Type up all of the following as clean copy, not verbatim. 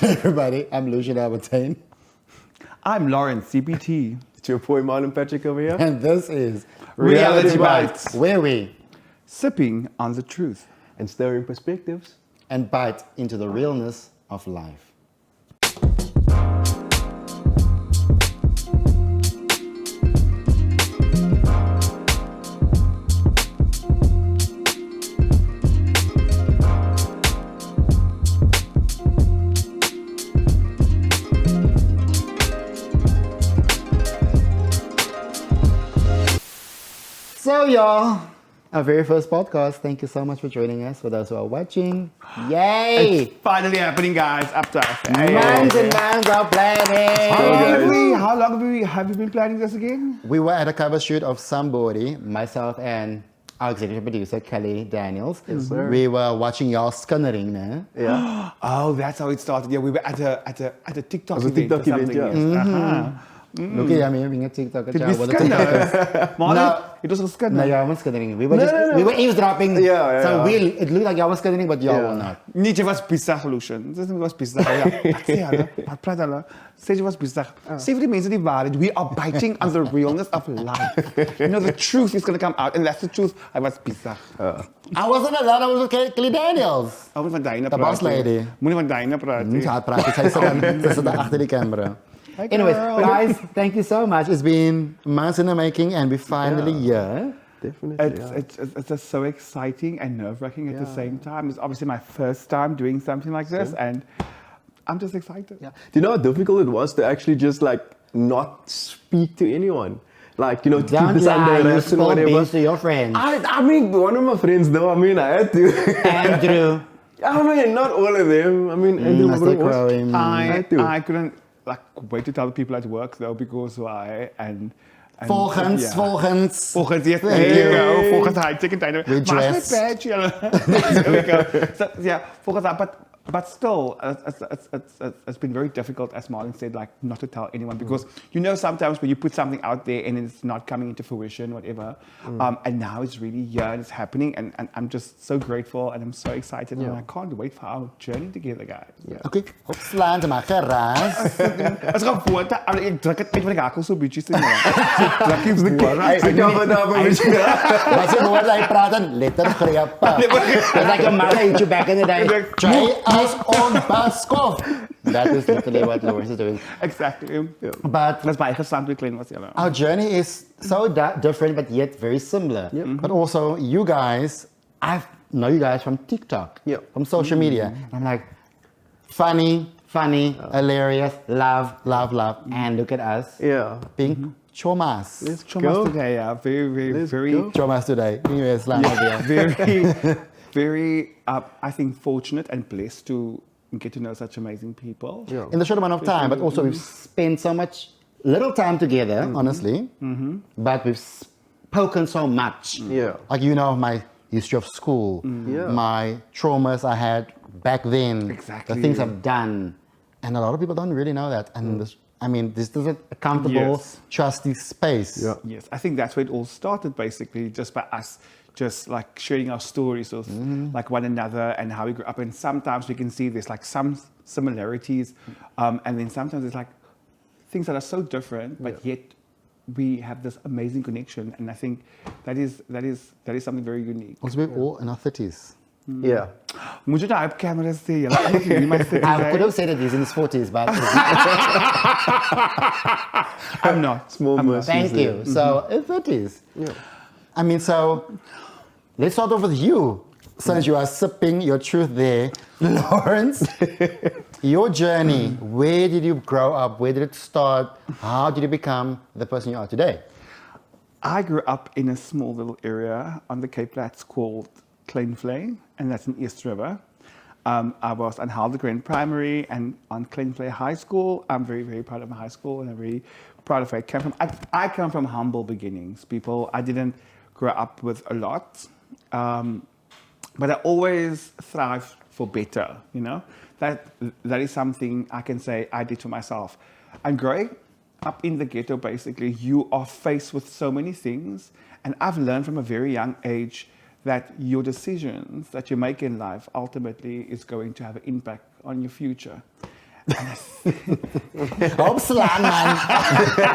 Everybody, I'm Lucian. I'm Lawrence, CBT. It's your boy Marlon Patrick over here. And this is Reality Bites, where we sipping on the truth. And stirring perspectives. and bite into the realness of life. So, y'all, our very first podcast. Thank you so much for joining us. For those who are watching, yay! It's finally happening, guys. Up to us. Months and months of planning. How long have you been planning this again? We were at a cover shoot of Somebody, myself and our executive producer, Kelly Daniels. Yes, sir. We were watching y'all skinnering, né? Yeah. Oh, that's how it started. Yeah, we were at a TikTok It was a event. TikTok or something, event, yeah. yes. Uh-huh. Look at me being a TikToker. Did we skin Marlon, No. it was a skin. No, y'all weren't skinnering. We were No. we were eavesdropping. Yeah, So yeah. it looked like y'all were skinnering, but y'all were not. Niet, je was bizar, Lucian. Het was bizar. Ja, wat zei hulle? Wat praat hulle? Sê je was bizar. Sê vir die mense die waarheid. We are biting on the realness of life. You know, the truth is going to come out. And that's the truth. I was bizar. I wasn't alone. I was with Kelly Daniels. Moenie van Diana The praat. boss lady. Moenie van Diana praat. Niet hard praten. Zij zit achter die camera. Anyways, guys, thank you so much. It's been months in the making, and we're finally here. Definitely. It's just so exciting and nerve-wracking at the same time. It's obviously my first time doing something like this, and I'm just excited. Yeah. Do you know how difficult it was to actually just like not speak to anyone? Like, you know, to keep Don't this lie, under you wraps and spill whatever. beans to your friends. I mean, one of my friends though, I mean, I had to. Andrew. I mean, not all of them. I mean, Andrew Must they was- crow him? I couldn't like wait to tell the people at work though, because why and Volgens, yeah. volgens. Volgens, yes, Thank there you go. you. Volgens hy teken tyd. We dress. Maar badge, there we go. So, yeah, volgens hy, but still, it's been very difficult, as Marlon said, like not to tell anyone, because you know sometimes when you put something out there and it's not coming into fruition, whatever, and now it's really here and it's happening, and I'm just so grateful and I'm so excited, and I can't wait for our journey together, guys. Okay, opslaan, ze maar geraas. As gewoonte, ek druk dit uit met die hakkel so bietjie sien. Druk die woorde. Ek kan maar daar by Wat ze woord like praten, lettergrepen. It's like your mother hit you back in the day. Try us on Baskov. That is literally what Lawrence is doing. Exactly. But That's my gestand weer klein was, julle. our journey is so different, but yet very similar. But also, you guys, I know you guys from TikTok, from social media. I'm like, funny, hilarious, love. And look at us, being chomas. Let's Chomas go. today, yeah. Very, Let's very, go. Chomas today. Anyways, very, I think, fortunate and blessed to get to know such amazing people. Yeah. in the short amount of time, but also we've spent so much little time together, honestly. But we've spoken so much. Yeah. Like, you know, my history of school, Yeah. my traumas I had back then, Exactly. the things I've done. And a lot of people don't really know that. And this is a comfortable, Yes. trusty space. Yeah. Yes, I think that's where it all started, basically, just by us just like sharing our stories of like one another and how we grew up. And sometimes we can see there's like some similarities, and then sometimes it's like things that are so different, but yet we have this amazing connection. And I think that is something very unique. Also, we're all in our 30s. Yeah. Moet je daar op camera zien? I could have said that he's in his 40s, but I'm not. Small mercies thank there. you. So, in 30s. Yeah. I mean, so let's start off with you, since you are sipping your truth there. Lawrence, your journey, where did you grow up? Where did it start? How did you become the person you are today? I grew up in a small little area on the Cape Flats called Kleinvlei, and that's in East River. I was on Haldegren Primary and on Kleinvlei High School. I'm very, very proud of my high school, and I'm very proud of where I came from. I come from humble beginnings. I didn't grow up with a lot, but I always thrive for better, you know? That is something I can say I did to myself. And growing up in the ghetto, basically, you are faced with so many things. And I've learned from a very young age that your decisions that you make in life ultimately is going to have an impact on your future. Opslaan, man.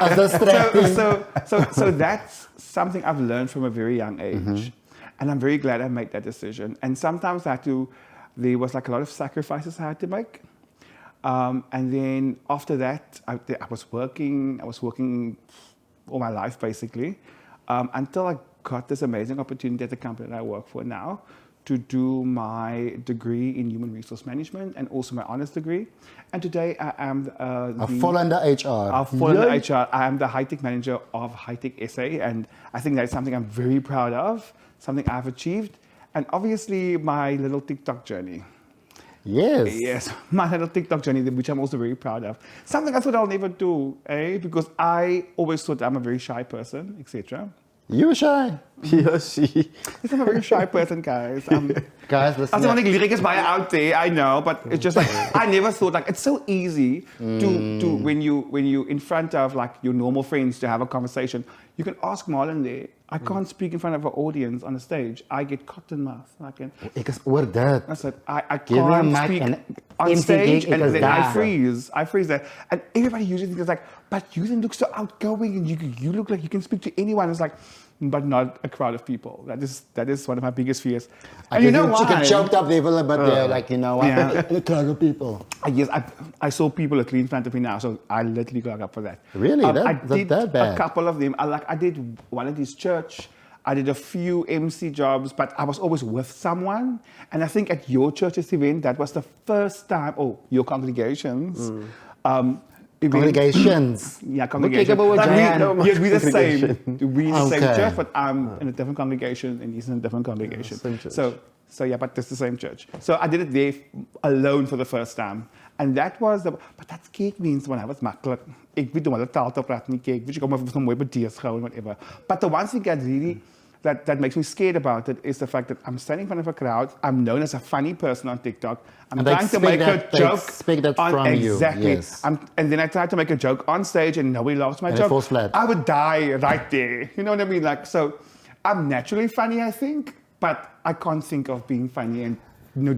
As the strength. So that's something I've learned from a very young age. And I'm very glad I made that decision. And sometimes there was like a lot of sacrifices I had to make. And then after that, I was working all my life basically, until I got this amazing opportunity at the company that I work for now to do my degree in human resource management and also my honors degree. And today I am I fall under HR. I fall under HR. I am the high-tech manager of High-Tech SA, and I think that's something I'm very proud of, something I've achieved. And obviously my little TikTok journey. Yes, my little TikTok journey, which I'm also very proud of. Something I thought I'll never do, because I always thought I'm a very shy person, etc. You shy? Yes, I'm a very shy person, guys. Guys, listen. I think lyric is by out there, I know, but it's just like I never thought like it's so easy to when you in front of like your normal friends to have a conversation. You can ask Marlon there. I can't speak in front of an audience on a stage. I get cotton mouth. Ek is oor dit. I said I Give me a can't mic speak and on stage, MCG, and it is then I daar. freeze. I freeze that, and everybody usually thinks like, but you then look so outgoing, and you look like you can speak to anyone. It's like, but not a crowd of people. That is one of my biggest fears. And you know why? You get choked up there, but they're like, you know what? Yeah. A crowd of people. Yes, I saw people actually in front of me now, so I literally got up for that. Really? I That's did that bad? a couple of them. I did one at his church. I did a few MC jobs, but I was always with someone. And I think at your church's event, that was the first time. Oh, your congregations. Event. Congregations. Yeah, congregation. Look, Yes, we're the same. We're in the same Okay. church, but I'm in a different congregation, and he's in a different congregation. Same church. So yeah, but it's the same church. So I did it there alone for the first time. And that was but dat keek mense want, was maklik. Ek weet hoe hulle taal te praat nie, kyk, weet jy, kom maar van mooi bedees gehou en whatever. But the one thing that makes me scared about it is the fact that I'm standing in front of a crowd. I'm known as a funny person on TikTok. I'm And they trying to expect make that- a they joke. expect that on, from you, exactly. yes. And then I try to make a joke on stage and nobody laughs at my And it joke. falls flat. I would die right there. You know what I mean? Like, so I'm naturally funny, I think, but I can't think of being funny and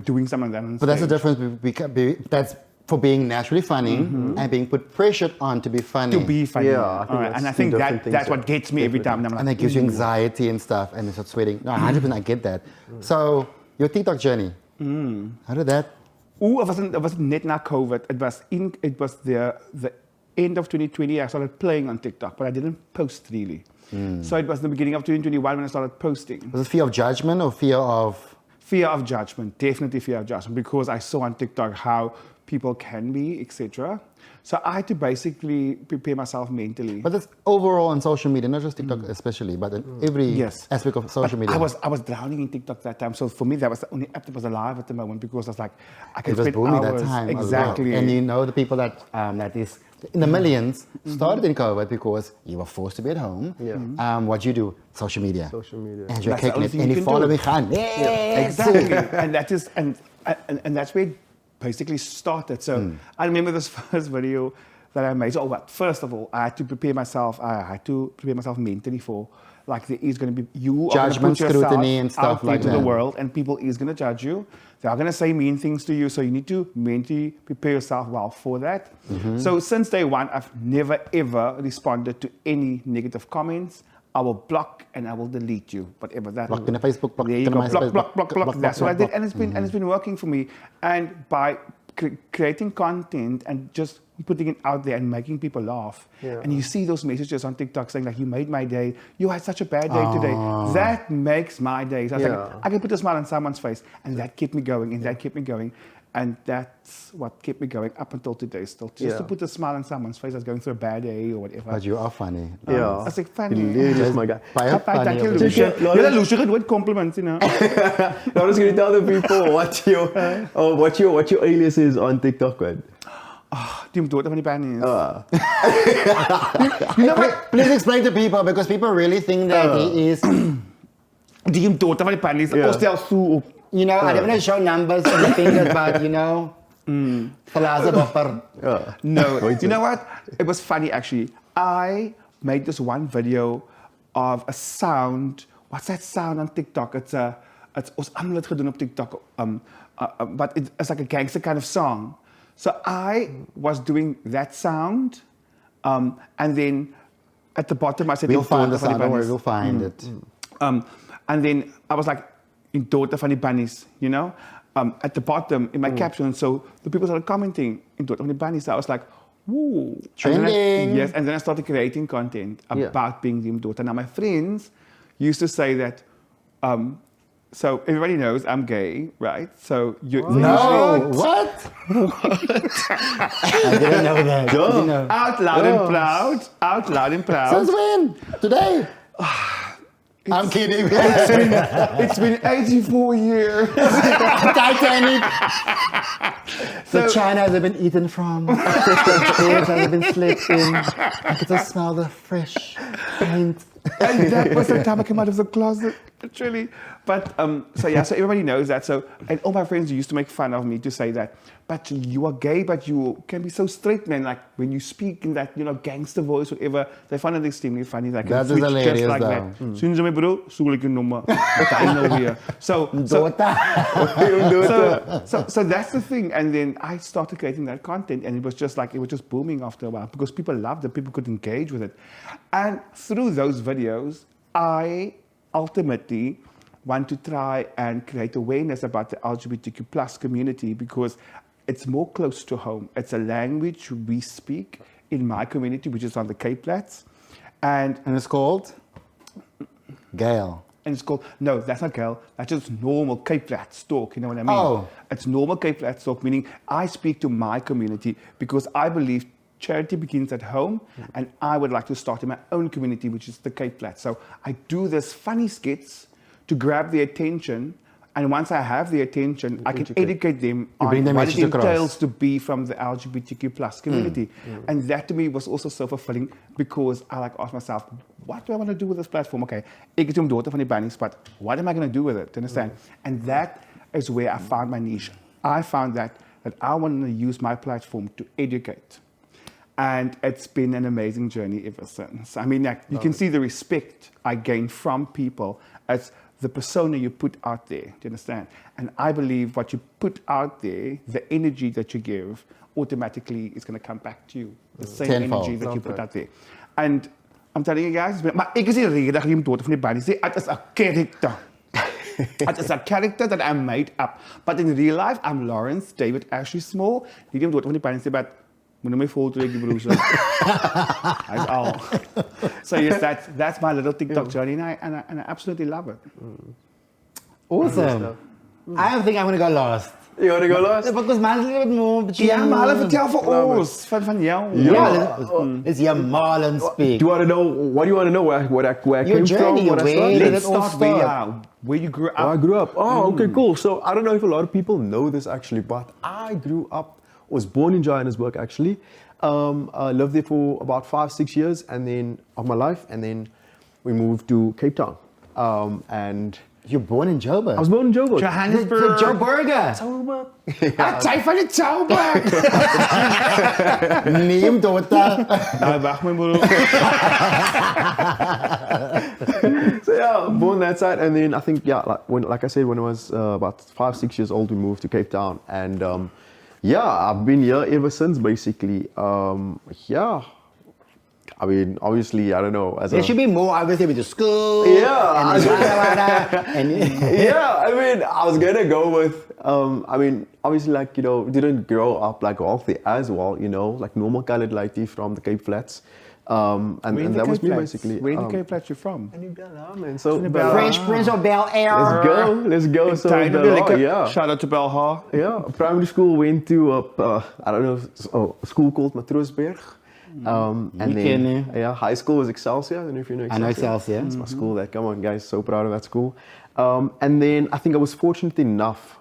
doing something like that on But that's the stage. difference. That's for being naturally funny and being put pressured on to be funny. To be funny. Yeah, I think All right. that's And I two think different things, that's yeah. what gets me every time. And I'm like, And that gives you anxiety and stuff, and you start sweating. No, 100%, I get that. So, your TikTok journey, how did that? Ooh, it was net na COVID. It was the end of 2020. I started playing on TikTok, but I didn't post really. So it was the beginning of 2021 when I started posting. Was it fear of judgment or fear of... Fear of judgment, definitely fear of judgment, because I saw on TikTok how people can be, etc. So I had to basically prepare myself mentally. But that's overall on social media, not just TikTok especially, but in every Yes. aspect of social media. I was drowning in TikTok that time. So for me, that was the only app that was alive at the moment, because I was like, I can It was spend booming hours. that time. Exactly. And you know the people that is in the millions started in COVID because you were forced to be at home. Yeah. What you do? Social media. Social media. And you're That's the kicking only it. thing And you you can follow do. me gaan. Yes. Exactly. And that is and that's where it basically started. So I remember this first video that I made. So first of all, I had to prepare myself. I had to prepare myself mentally for, like, there is going to be, you Judgment, are going to put yourself scrutiny and stuff out like into that. the world, and people is going to judge you. They are going to say mean things to you. So you need to mentally prepare yourself well for that. So since day one, I've never ever responded to any negative comments. I will block and I will delete you, whatever that. Block in the Facebook, block There you in the go. MySpace, Block. That's what I did, block. and it's been working for me. And by creating content and just putting it out there and making people laugh, and you see those messages on TikTok saying like, "You made my day. You had such a bad day today." That makes my day. So I was like, I can put a smile on someone's face, and that kept me going, and that kept me going. And that's what kept me going up until today still. Just to put a smile on someone's face that's going through a bad day or whatever. But you are funny. Yeah. I was like, funny. Hilarious, my guy. Baie Thank funny. you, over Lucian. Lucian. You're Lucian with compliments, you know. I was going to tell the people what your alias is on TikTok, man. Die om dood van die panties. You know what? Please explain to people because people really think that he is. Die om dood van die panties. Ja. Stel so op. You know, I don't want to show numbers on the fingers, but you know, glazen buffer. No, you know what? It was funny actually. I made this one video of a sound. What's that sound on TikTok? It's ons almal het gedoen op TikTok. But it's like a gangster kind of song. So I was doing that sound, and then at the bottom I said, We'll "In find the Daughter van die sound. Don't worry, Bunnies." we'll find it. And then I was like, "In Daughter van die Bunnies," you know, at the bottom in my caption. So the people started commenting, "In Daughter van die Bunnies." So I was like, "Woo!" Trending. Yes, and then I started creating content about being the daughter. Now my friends used to say that. So everybody knows I'm gay, right? So you No, what? I didn't know that. Didn't know. out loud and proud, out loud and proud. Since when? Today? I'm kidding. It's been 84 years. Titanic. The China has been eaten from. The beds have been slept in. I could just smell the fresh paint. And that was the time I came out of the closet, literally. But so everybody knows that. So, and all my friends used to make fun of me to say that, but you are gay, but you can be so straight, man. Like when you speak in that, gangster voice, whatever, they find it extremely funny. Like That is switch hilarious, just like though. that. Soon as my bro, so like number. I know here. So that's the thing. And then I started creating that content, and it was just booming after a while because people loved it, people could engage with it. And through those videos, I ultimately want to try and create awareness about the LGBTQ plus community because it's more close to home. It's a language we speak in my community, which is on the Cape Flats. And it's called? Gail. And it's called, no, that's not Gail. That's just normal Cape Flats talk, you know what I mean? Oh. It's normal Cape Flats talk, meaning I speak to my community because I believe charity begins at home, and I would like to start in my own community, which is the Cape Flats. So I do this funny skits to grab their attention, and once I have the attention, I can educate them on bring the what it message across. entails to be from the LGBTQ plus community. And that to me was also so fulfilling because I asked myself, what do I want to do with this platform? Okay, ek is 'n daughter van die Bunnies, but what am I going to do with it? Do you understand? And that is where I found my niche. I found that I wanted to use my platform to educate. And it's been an amazing journey ever since. I mean, you can see the respect I gained from people as the persona you put out there. Do you understand? And I believe what you put out there, the energy that you give, automatically is going to come back to you. The same Tenfold. energy that you put out there. And I'm telling you guys, maar ek is die rede dat jy daughter van die Bunnies sê, it is a character. It is a character that I made up. But in real life, I'm Lawrence David Ashley Small. Die daughter van die Bunnies sê, but moet my foto ek die broer. Hy's al. So yes, that's my little TikTok journey, and I absolutely love it. Awesome. I think I'm going to go last. You want to go last? Because mine's a little bit more... Ja, maar hulle vertel vir ons van jou. It's your Marlon speak. Do you want to know? What do you want to know? Where I Your came journey, from? What I where started? did Let's it all start where you grew up. I grew up. Oh, okay, cool. So I don't know if a lot of people know this actually, but I grew up, was born in Johannesburg actually. I lived there for about 5-6 years and then of my life, and then we moved to Cape Town. And You're born in Joburg. I was born in Joburg. Johannesburg. Joe Burger. Joburg. Sy van die Joburg. Neem daughter. Wag my broer. So yeah, born that side, and then I think like I said, when I was about 5-6 years old, we moved to Cape Town, and I've been here ever since basically. I mean, obviously, I don't know. There should be more, obviously, with the school. Yeah. And Yeah, I mean, I was gonna go with, I mean, obviously, didn't grow up like wealthy as well, like normal colored lady from the Cape Flats. And that was me basically. Where in the Cape Flats you from? Man. So Fresh Prince of Bel Air. Let's go. So Yeah. Shout out to Belha. Yeah, primary school went to I don't know, a school called Matroosberg. And then high school was Excelsior. I don't know if you know Excelsior. I know Excelsior. It's my school. Come on, guys, so proud of that school. And then I think I was fortunate enough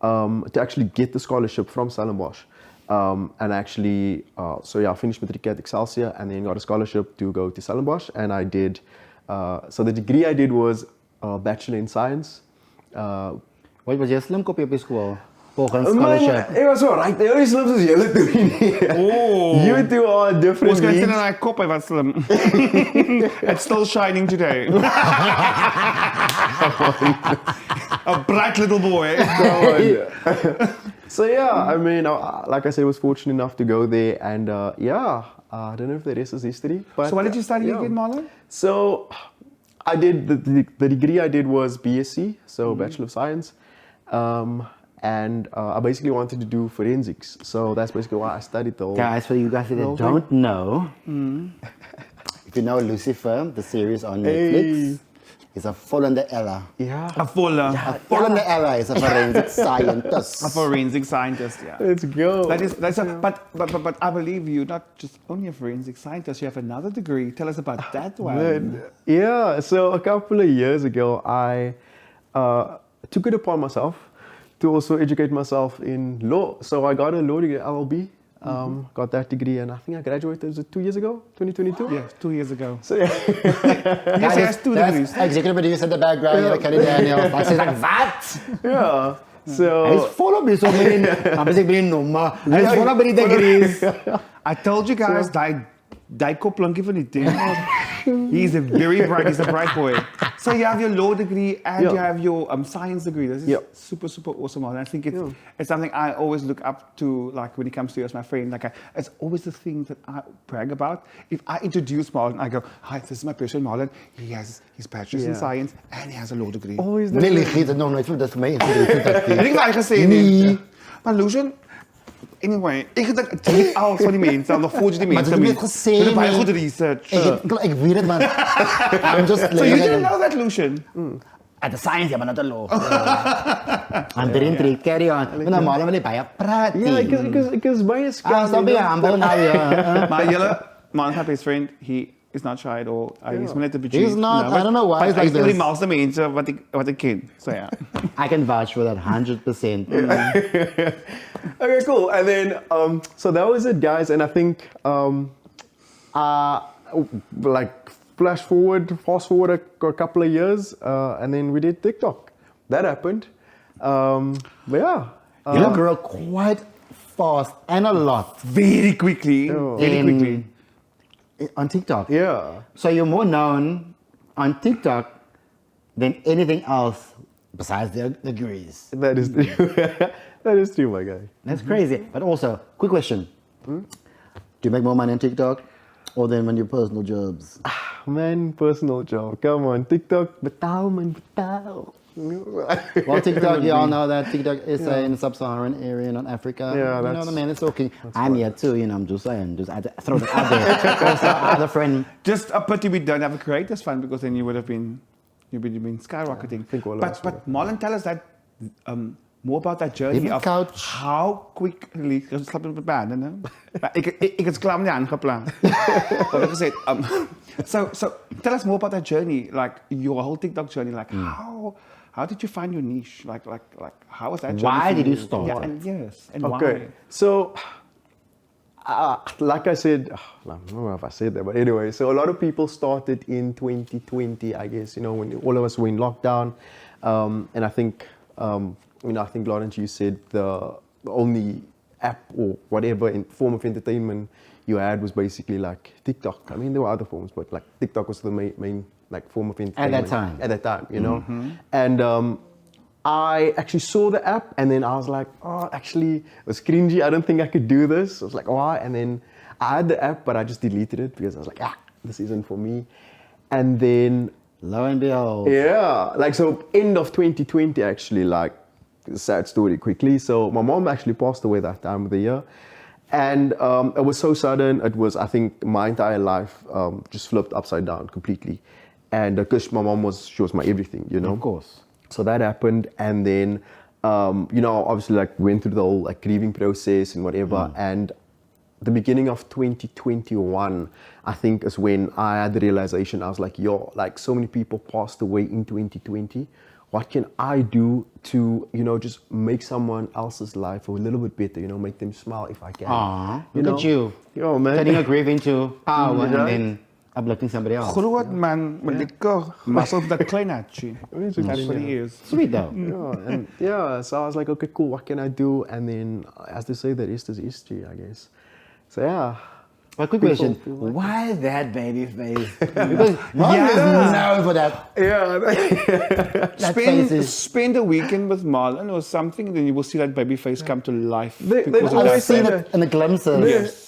to actually get the scholarship from Stellenbosch. And actually, I finished matric at Excelsior and then got a scholarship to go to Stellenbosch. And I did, so the degree I did was Bachelor in Science. Wat was jy slim kopie op die skool? Volgens scholarship. Man, it was alright. They only slim as julle doen nie. You two are different. Ons kan sien in my kop, hy was slim. It's still shining today. A bright little boy. So yeah, I mean, like I said, I was fortunate enough to go there, and yeah, I don't know if the rest is history. But So what did you study yeah. again, Marlon? So I did the degree I did was BSc, so Bachelor of Science, and I basically wanted to do forensics. So that's basically why I studied the whole. Guys, for you guys that don't know, if you know Lucifer, the series on Netflix, it's a Volende Ella. Yeah, A fuller. Volende Ella is a forensic scientist. A forensic scientist, yeah. let's go. But I believe you're not just only a forensic scientist, you have another degree. Tell us about that one. Yeah, so a couple of years ago, I took it upon myself to also educate myself in law. So I got a law degree, LLB, got that degree, and I think I graduated, was it 2 years ago, 2022? Yes, 2 years ago. So yeah. Yes, he has two degrees. Executive producer in the background, yeah. Kenny Daniels. I said like, what? Yeah. So He's full of so many, I'm busy being number. He's full of many degrees. I told you guys, die koplankie van die ding. He's a bright boy. So you have your law degree and you have your science degree. This is super, super awesome. And I think it's something I always look up to, like when it comes to you as my friend. Like it's always the thing that I brag about. If I introduce Marlon, I go, hi, this is my person Marlon. He has his bachelor's in science and he has a law degree. always Nelly giet het nog nooit voor, dat is voor mij. En ik heb gezegd, nee. Maar Lucian, anyway, ik denk niet alles van die mensen, dan nog voor je die mensen. Maar dat heb je gezegd. Dat heb je goed research. Ik weet het, man. I'm just So you didn't know that, Lucian? At the science, yeah, but not the law. I'm very intrigued. Carry on. Maar dan Marlon wil ik bij je praten. Yeah, because my is Don't be humble now, yeah. Maar Jelle, Marlon's my best friend, he is not shy at all. He's net een beetje... He's not, I don't know why he's like Hij is this. de malste mensen wat ik ken. So yeah. I can vouch for that 100%. Okay, cool. And then, so that was it, guys. And I think, like, fast forward a couple of years, and then we did TikTok. That happened. But yeah. You grow quite fast and a lot. Very quickly. Very quickly. On TikTok. Yeah. So you're more known on TikTok than anything else besides the degrees. That is true. That is true, my guy. That's crazy. But also, quick question. Do you make more money on TikTok or than on your personal jobs? Man, personal job. Come on, TikTok. Betaal, man, betaal. Well, TikTok, you all know that TikTok is in the sub-Saharan area, not Africa. Yeah, you know that's- what I mean? It's talking. I'm here too, you know, I'm just saying. Just throw it out there. Also, I have a friend. Just a pity we don't have a creators fund because then you would have been skyrocketing. think all of us But Marlon, tell us that more about that journey Even of couch. how quickly. Ik slap het bij hè? Maar ik het klaar niet aangepland. Wat ik gezegd. So tell us more about that journey, like your whole TikTok journey. Like how did you find your niche? Like how was that journey? Why for did you start? Yeah, and Okay, why? so like I said, I don't know if I said that, but anyway, so a lot of people started in 2020, I guess, you know, when all of us were in lockdown, and I think, I think Lawrence, you said the only app or whatever form of entertainment you had was basically like TikTok. I mean, there were other forms, but like TikTok was the main like form of entertainment time. At that time, you know, and. I actually saw the app and then I was like, oh, actually, it was cringy. I don't think I could do this. I was like, why? And then I had the app, but I just deleted it because I was like, this isn't for me. And then, Lo and behold. yeah, like, so end of 2020, actually, like, sad story quickly. So my mom actually passed away that time of the year. And it was so sudden. It was, I think, my entire life just flipped upside down completely. And because my mom she was my everything, you know? Of course. So that happened, and then, obviously, like, went through the whole, like, grieving process and whatever, and the beginning of 2021, I think, is when I had the realization. I was like, yo, like, so many people passed away in 2020. What can I do to, just make someone else's life a little bit better, make them smile if I can. Aww, You look know? at you. Yo, man. Turning a grief into power and Right. then uplifting somebody else. Groot man, met dikke muscle dat klein hartje. It's That's okay, what yeah. he is. Sweet though. So I was like, okay, cool, what can I do? And then, as they say, the rest is history, I guess. So yeah. But quick question, why that baby face? Because Marlon is known for that. That face is... Spend a weekend with Marlon or something, then you will see that baby face come to life. I've seen it in the glimpses. Yes.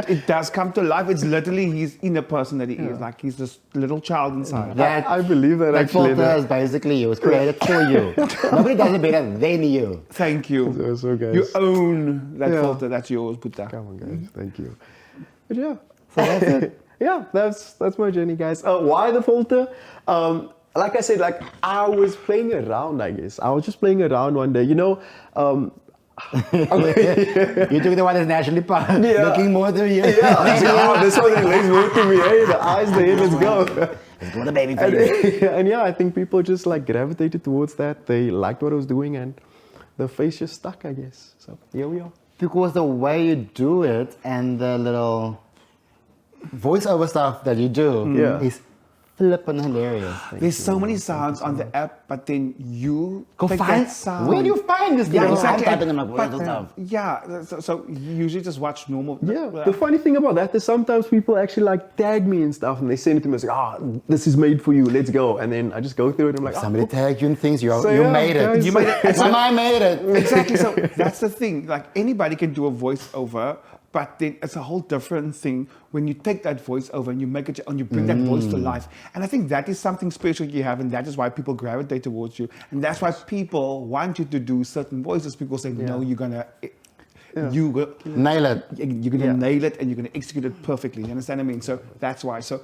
It does come to life. It's literally he's in the person that he is. Like he's this little child inside. I believe that actually. That filter is basically you. It's created for you. Nobody does it better than you. Thank you. So guys. You own that filter. That's yours, Buddha. Come on, guys. Thank you. But yeah, so that's it. Yeah, that's my journey, guys. Why the filter? Like I said, like I was playing around. I guess I was just playing around one day. You know, You took the one that's naturally looking more to you. Yeah, this one that looks more to me. Hey, the eyes, the head, let's go. Let's go to baby face. And yeah, I think people just like gravitated towards that. They liked what I was doing, and the face just stuck, I guess. So here we are. Because the way you do it and the little voiceover stuff that you do is flippin' hilarious. There's so many sounds on the app, but then you go take find that sound. where do you find this? Yeah, exactly. I'm typing in my voice stuff. Yeah, so you usually just watch normal. Yeah. The funny thing about that is sometimes people actually like tag me and stuff, and they send it to me like, this is made for you. Let's go. And then I just go through it. And I'm like, somebody tagged you and things. You yeah, made it. guys. You made it. I made it. Exactly. So that's the thing. Like anybody can do a voiceover. But then it's a whole different thing when you take that voice over and you make it and you bring that voice to life. And I think that is something special you have, and that is why people gravitate towards you. And that's why people want you to do certain voices, because they know you're gonna nail it. You're gonna nail it and you're gonna execute it perfectly. You understand what I mean? So that's why. So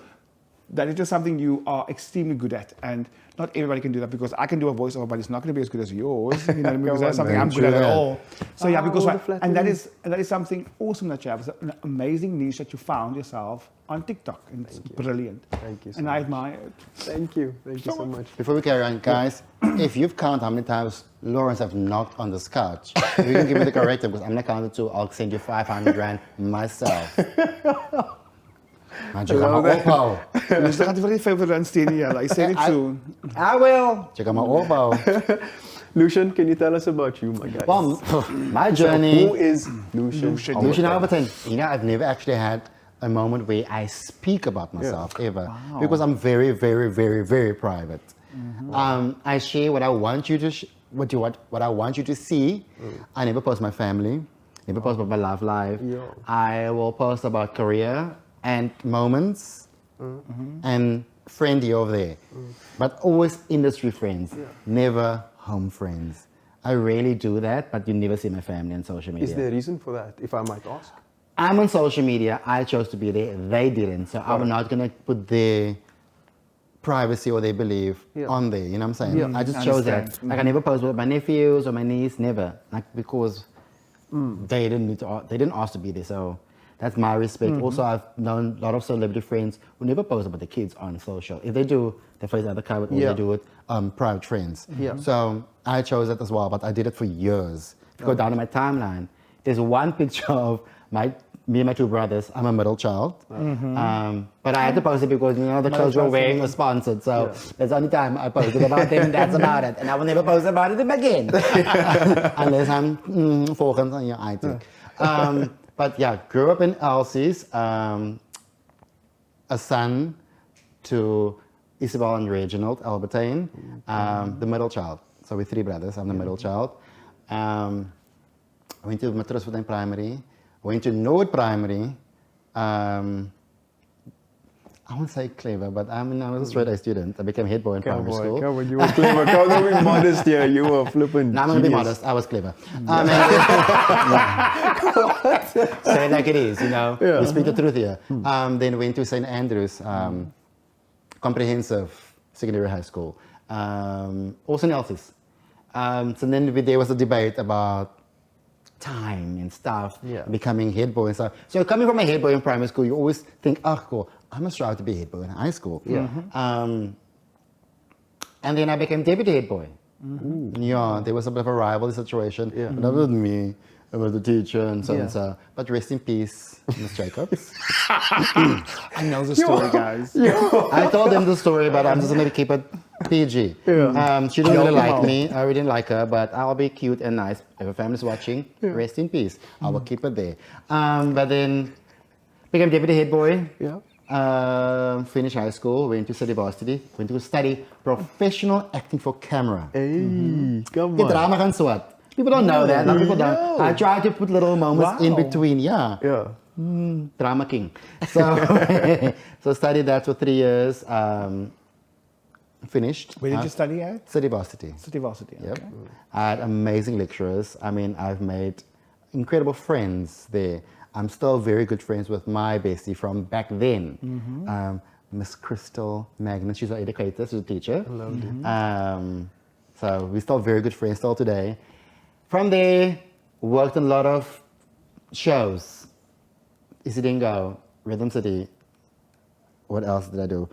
that is just something you are extremely good at, and not everybody can do that, because I can do a voiceover, but it's not going to be as good as yours. You know what I mean? Because that's something I'm good at all. So yeah, because and that is something awesome that you have. It's an amazing niche that you found yourself on TikTok, and it's brilliant. Thank you so and much. I admire it. Thank you so much. Before we carry on, guys, if you've counted how many times Lawrence have knocked on the couch, you can give me the corrective, because I'm not counting to. I'll send you 500 rand myself. Maar check out my opbouw. Dus dan gaat hij voor die 5 rand steden, ja. I said it soon. I will. Check out my opbouw. Lucian, can you tell us about you, my guy? Well, my journey. Who is Lucian? Lucian Albertine. You know, I've never actually had a moment where I speak about myself ever. Wow. Because I'm very, very, very, very private. I share what I want you to what I want you to see. I never post my family. Never post about my love life. I will post about career and moments and friendly over there. But always industry friends, never home friends. I rarely do that, but you never see my family on social media. Is there a reason for that, if I might ask? I'm on social media. I chose to be there. They didn't. So I'm not going to put their privacy or their belief on there. You know what I'm saying? I just chose that. Like I never post with my nephews or my niece, never. Like because they didn't ask to be there. So that's my respect. Also, I've known a lot of celebrity friends who never post about the kids on social. If they do, they face either covered or they do it private friends. So I chose that as well, but I did it for years. If you go down to my timeline, there's one picture of me and my 2 brothers. I'm a middle child. But I had to post it because, you know, the clothes we're wearing were sponsored. So that's the only time I posted about them, and that's about it. And I will never post about them again. Unless I'm volgens on your item. But yeah, grew up in Elsie's, a son to Isabel and Reginald Albertine, the middle child. So we're 3 brothers, I'm the middle child. I went to Matrasfontein Primary, went to Noord Primary. I won't say clever, but I was a straight A student. I became head boy in primary school. Come on, you were clever. Don't be modest here. You were flipping. No, I'm going to be modest. I was clever. Say it like it is, you know. We speak the truth here. Then went to St. Andrews, comprehensive secondary high school. Also in Elsie's. So then there was a debate about time and stuff, becoming head boy and stuff. So coming from a head boy in primary school, you always think, oh, cool, I must strive to be head boy in high school. And then I became deputy head boy. Yeah, there was a bit of a rivalry situation. But that wasn't me. It was the teacher and so and so. But rest in peace, Ms. Jacobs. I know the story, guys. I told them the story, but I'm just going to keep it PG. She didn't really like me. I really didn't like her, but I'll be cute and nice. If her family's watching, rest in peace. I will keep it there. But then Became deputy head boy. Yeah. Finished high school, went to study varsity, went to study professional acting for camera. Hey, come Get on. drama gaan swat. People don't know that. A lot of people don't. I try to put little moments in Wow. between. Yeah. Yeah. Drama king. So, so studied that for 3 years. Finished. Where did you study at? Study varsity. City Varsity. Yep. Okay. I had amazing lecturers. I mean, I've made incredible friends there. I'm still very good friends with my bestie from back then. Miss Crystal Magnus, she's an educator, she's a teacher. So we're still very good friends still today. From there, worked on a lot of shows. Isidingo, Rhythm City. What else did I do?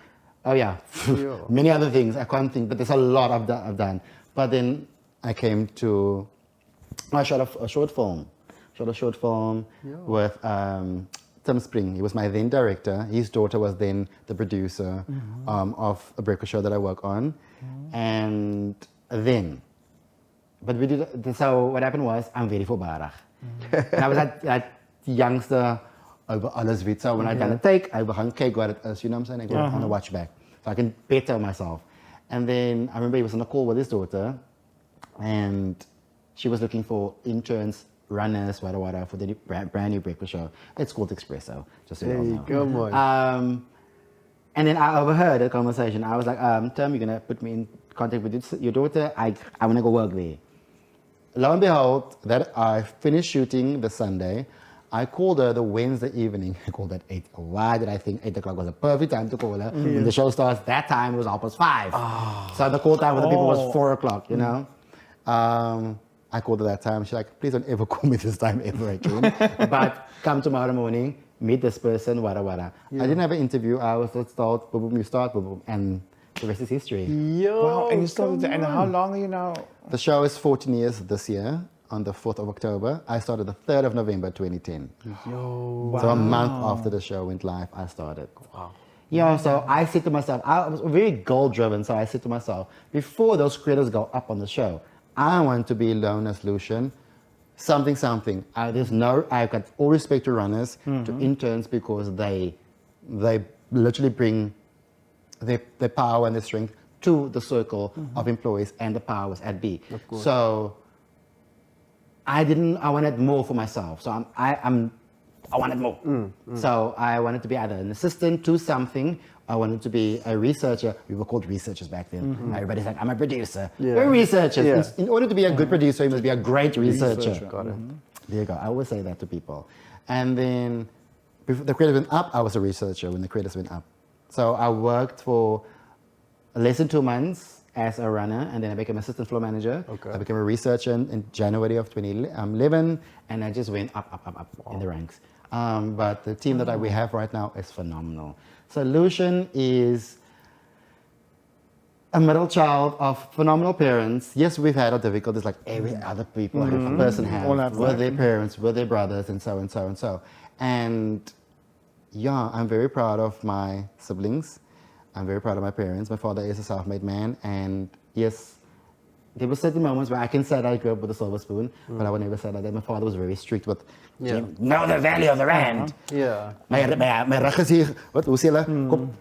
Oh yeah, many other things. I can't think, but there's a lot I've done. But then I came to, I shot a short film. Shot a short film with Tim Spring. He was my then director. His daughter was then the producer of a breakfast show that I work on. And then, but we did, so what happened was, I'm very voorbarig. And I was that youngster over alles weet. So when I done a take, I would gaan kyk what it is, you know what I'm saying? I go on a watch back. So I can better myself. And then I remember he was on a call with his daughter and she was looking for interns, runners, whatever, for the brand new breakfast show. It's called Espresso, just so you all know. Come on. And then I overheard a conversation. I was like, Tim, you're gonna put me in contact with your daughter. I wanna go work there. Lo and behold, that I finished shooting the Sunday. I called her the Wednesday evening. I called at 8. Why did I think 8 o'clock was a perfect time to call her? When the show starts, that time it was 5:30. So the call time with the people was 4 o'clock, you know? I called her that time. She's like, please don't ever call me this time ever again. But come tomorrow morning, meet this person, wada wada. I didn't have an interview. I was just told, boom, boom, you start, boom, boom. And the rest is history. Wow, and you started there, and how long are you now? The show is 14 years this year, on the 4th of October. I started the 3rd of November, 2010. So a month after the show went live, I started. Wow. Yeah, so I said to myself, I was very goal-driven, so I said to myself, before those credits go up on the show, I want to be known as Lucian, something. I've got all respect to runners, to interns, because they literally bring their power and their strength to the circle of employees and the powers at B. So I wanted more for myself. So I wanted more. So I wanted to be either an assistant to something. I wanted to be a researcher. We were called researchers back then. Everybody's like, I'm a producer. We're researchers. Yeah. In order to be a good producer, you must be a great researcher. Got it. There you go. I always say that to people. And then before the credits went up, I was a researcher when the credits went up. So I worked for less than 2 months as a runner, and then I became assistant floor manager. Okay. I became a researcher in January of 2011, and I just went up in the ranks. But the team that we have right now is phenomenal. So Lucian is a middle child of phenomenal parents. Yes, we've had our difficulties like every other people, every person has, with their parents, with their brothers, and so and so and so. And yeah, I'm very proud of my siblings. I'm very proud of my parents. My father is a self-made man, and yes, there were certain moments where I can say that I grew up with a silver spoon, but I would never say that. My father was very strict with, know the value of the rand. Yeah. My rug is hier, wat, hoe sê hulle?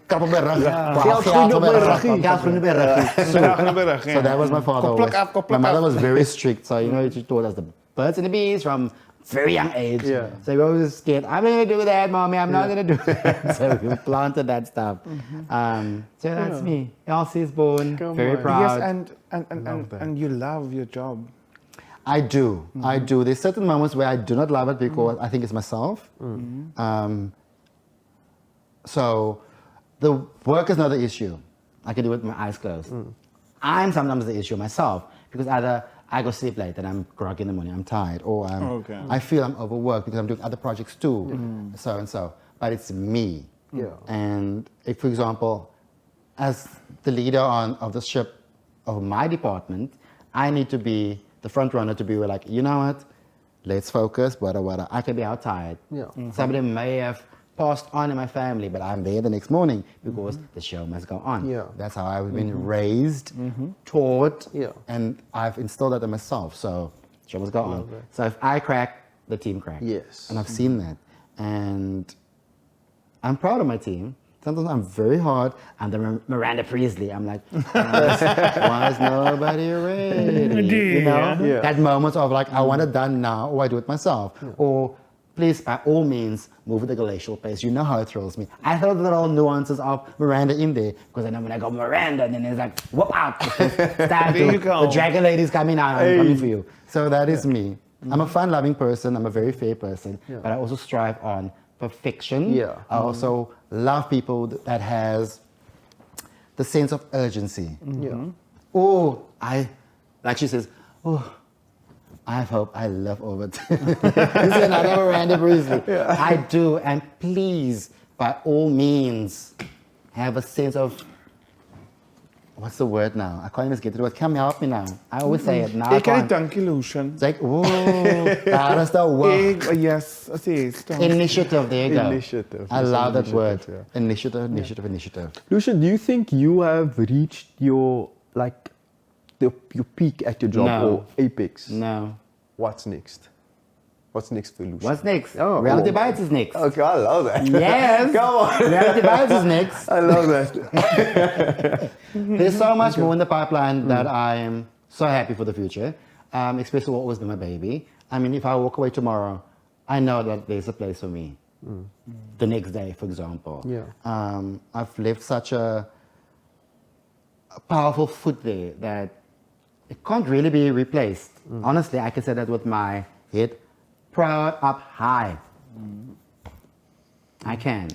Krap op my rug. Geld op my ruggie. Geld op my ruggie. So that was my father always. My mother was very strict, so you know, she taught us the birds and the bees from very young age. Yeah. So we always scared, I'm not going to do that, mommy, I'm not going to do that. So we planted that stuff. So that's me. Elsie is born, very proud. Yes, and you love your job. I do. I do. There's certain moments where I do not love it because I think it's myself. So the work is not the issue. I can do it with my eyes closed. I'm sometimes the issue myself because either I go sleep late and I'm groggy in the morning, I'm tired, or I feel I'm overworked because I'm doing other projects too, so and so. But it's me. Yeah. And if, for example, as the leader of the ship of my department, I need to be the front runner to be like, you know what, let's focus, whatever. I can be out tired. Yeah. Somebody may have passed on in my family, but I'm there the next morning because the show must go on. Yeah. That's how I've been raised, taught, Yeah. and I've instilled that in myself. So show must go on. So if I crack, the team cracks. Yes. And I've seen that. And I'm proud of my team. Sometimes I'm very hard. I'm the Miranda Priestley. I'm like, why is nobody ready? You know, Yeah. that moment of like, I want it done now, or I do it myself, or please, by all means, move at the glacial pace. You know how it thrills me. I throw the little nuances of Miranda in there because I know when I go Miranda, then it's like, whoop out. There you go. The dragon lady's coming out. I'm coming for you. So that is me. I'm a fun-loving person. I'm a very fair person, but I also strive on perfection. Yeah. I also love people that has the sense of urgency. Yeah. Oh, like she says, oh, I have hope. I love Orbit. This is another Miranda Priestley. I do, and please, by all means, have a sense of, what's the word now? I can't even get to it. Come help me now. I always say it now. Ik kan het danken, Lucian. It's like, oh, that is the word. Yes, I see. Initiative, there you go. Initiative. I Yes, love that word. initiative, Initiative. Lucian, do you think you have reached your your peak at your job No. or apex? No. What's next? What's next for Lucian? What's next? Oh, Reality oh. Bites is next. Okay, I love that. Yes. Come on. Reality Bites is next. I love that. There's so much more in the pipeline that I am so happy for the future, especially what was my baby. I mean, if I walk away tomorrow, I know that there's a place for me. The next day, for example. Yeah. I've left such a powerful foot there that it can't really be replaced. Honestly, I can say that with my head proud up high. I can.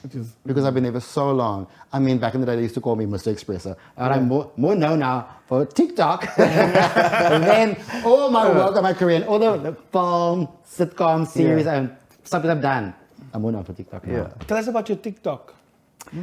Because I've been there for so long. I mean, back in the day, they used to call me Mr. Expresser. And I'm more known now for TikTok. And then all my work and my career and all the film, sitcom, series, and stuff that I've done, I'm more known for TikTok now. Tell us about your TikTok.